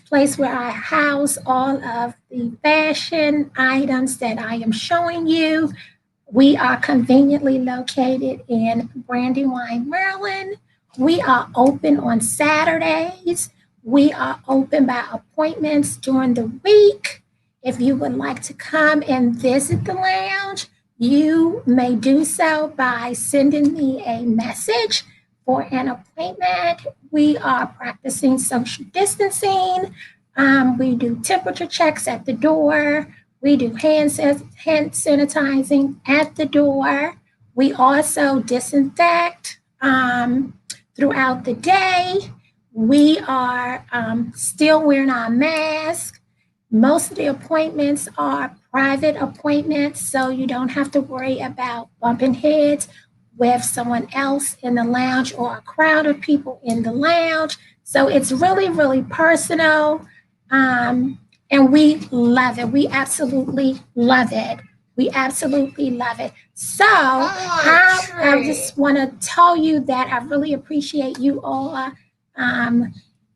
place where I house all of the fashion items that I am showing you. We are conveniently located in Brandywine, Maryland. We are open on Saturdays. We are open by appointments during the week. If you would like to come and visit the lounge, you may do so by sending me a message for an appointment. We are practicing social distancing. We do temperature checks at the door. We do hand sanitizing at the door. We also disinfect throughout the day. We are still wearing our masks. Most of the appointments are private appointments, so you don't have to worry about bumping heads with someone else in the lounge or a crowd of people in the lounge. So it's really, really personal. And we love it. We absolutely love it. We absolutely love it. So I just want to tell you that I really appreciate you all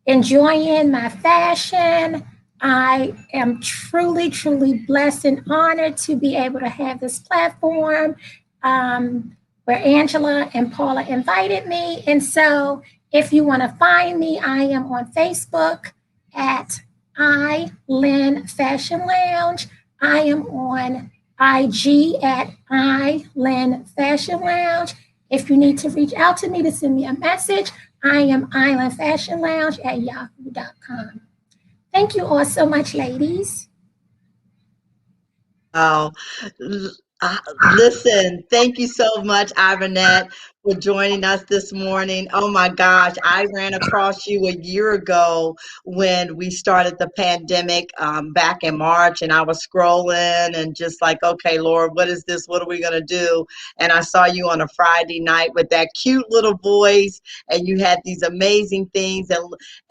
enjoying my fashion. I am truly, truly blessed and honored to be able to have this platform where Angela and Paula invited me. And so if you want to find me, I am on Facebook at Lynn Fashion Lounge. I am on IG at Lynn Fashion Lounge. If you need to reach out to me to send me a message, I am Island Fashion Lounge at yahoo.com. Thank you all so much, ladies. Oh, listen, thank you so much, Ivanette, for joining us this morning. Oh my gosh, I ran across you a year ago when we started the pandemic back in March, and I was scrolling and just like, okay, Lord, what is this? What are we going to do? And I saw you on a Friday night with that cute little voice, and you had these amazing things.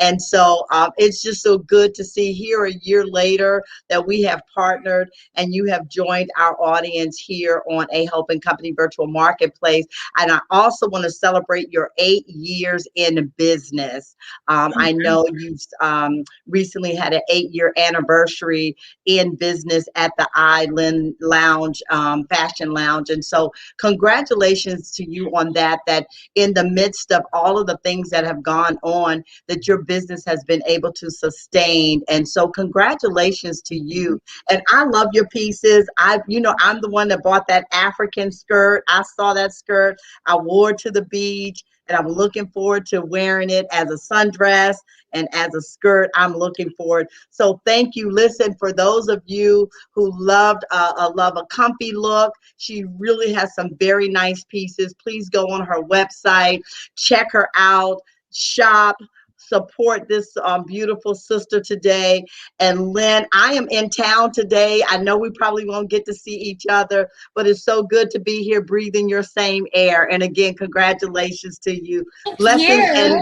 And so it's just so good to see here a year later that we have partnered and you have joined our audience here on A Hope and Company Virtual Marketplace. And I also want to celebrate your 8 years in business. I know you've recently had an 8-year anniversary in business at the Island Lounge, Fashion Lounge. And so congratulations to you on that, that in the midst of all of the things that have gone on, that your business has been able to sustain. And so congratulations to you. And I love your pieces. I'm the one that bought that African skirt. I saw that skirt. I wore it to the beach, and I'm looking forward to wearing it as a sundress and as a skirt. I'm looking forward. So thank you. Listen, for those of you who love a comfy look, she really has some very nice pieces. Please go on her website, check her out, shop, support this beautiful sister today. And Lynn, I am in town today. I know we probably won't get to see each other, but it's so good to be here breathing your same air. And again, congratulations to you. Blessings and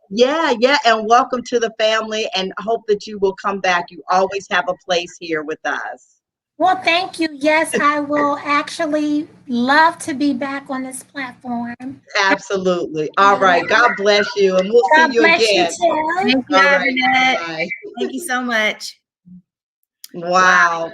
yeah, and welcome to the family, and hope that you will come back. You always have a place here with us. Well, thank you. Yes, I will actually love to be back on this platform. Absolutely. All right. God bless you, and we'll see you again. Thank you, Ivanette. Thank you so much. Wow.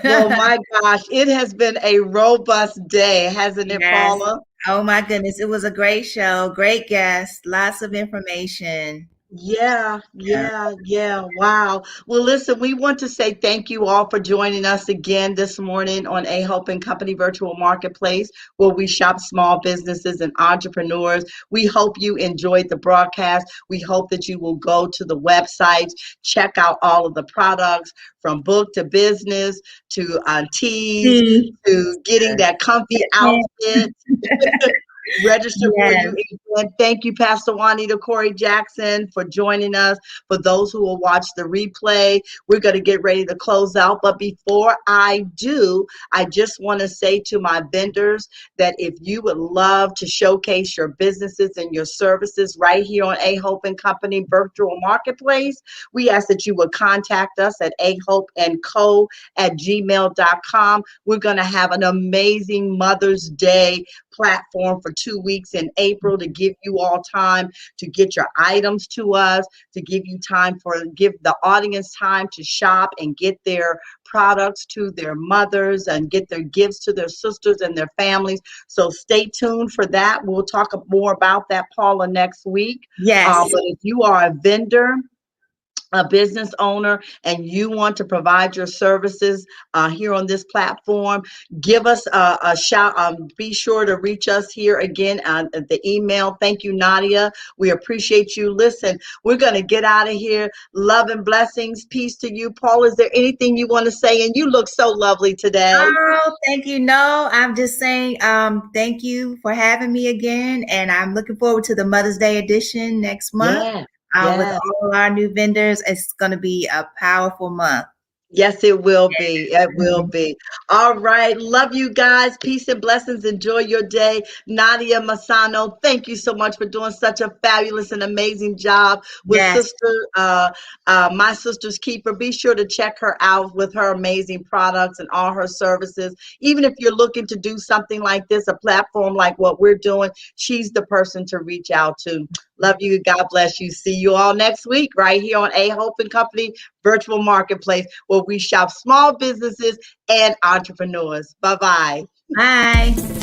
Well, my gosh, it has been a robust day, hasn't it, Paula? Oh my goodness, it was a great show, great guest, lots of information. Yeah. Wow. Well, listen, we want to say thank you all for joining us again this morning on A Hope and Company Virtual Marketplace, where we shop small businesses and entrepreneurs. We hope you enjoyed the broadcast. We hope that you will go to the websites, check out all of the products, from book to business to teas to getting that comfy outfit. Register for you. And thank you, Pastor Juanita Corey Jackson, for joining us. For those who will watch the replay, we're going to get ready to close out. But before I do, I just want to say to my vendors that if you would love to showcase your businesses and your services right here on A Hope and Company Virtual Marketplace, we ask that you would contact us at ahopeandco@gmail.com. We're going to have an amazing Mother's Day platform for 2 weeks in April to give you all time to get your items to us, to give the audience time to shop and get their products to their mothers and get their gifts to their sisters and their families. So stay tuned for that. We'll talk more about that, Paula, next week. Yes. But if you are a vendor, a business owner, and you want to provide your services here on this platform, give us a shout. Be sure to reach us here again at the email. Thank you, Nadia. We appreciate you. Listen, we're going to get out of here. Love and blessings. Peace to you. Paul, is there anything you want to say? And you look so lovely today. Oh, thank you. No, I'm just saying thank you for having me again. And I'm looking forward to the Mother's Day edition next month. With all our new vendors. It's going to be a powerful month. Yes, it will be. It will be. All right. Love you guys. Peace and blessings. Enjoy your day. Nadia Masano, thank you so much for doing such a fabulous and amazing job with Yes. My Sister's Keeper. Be sure to check her out with her amazing products and all her services. Even if you're looking to do something like this, a platform like what we're doing, she's the person to reach out to. Love you. God bless you. See you all next week right here on A Hope and Company Virtual Marketplace, where we shop small businesses and entrepreneurs. Bye-bye. Bye.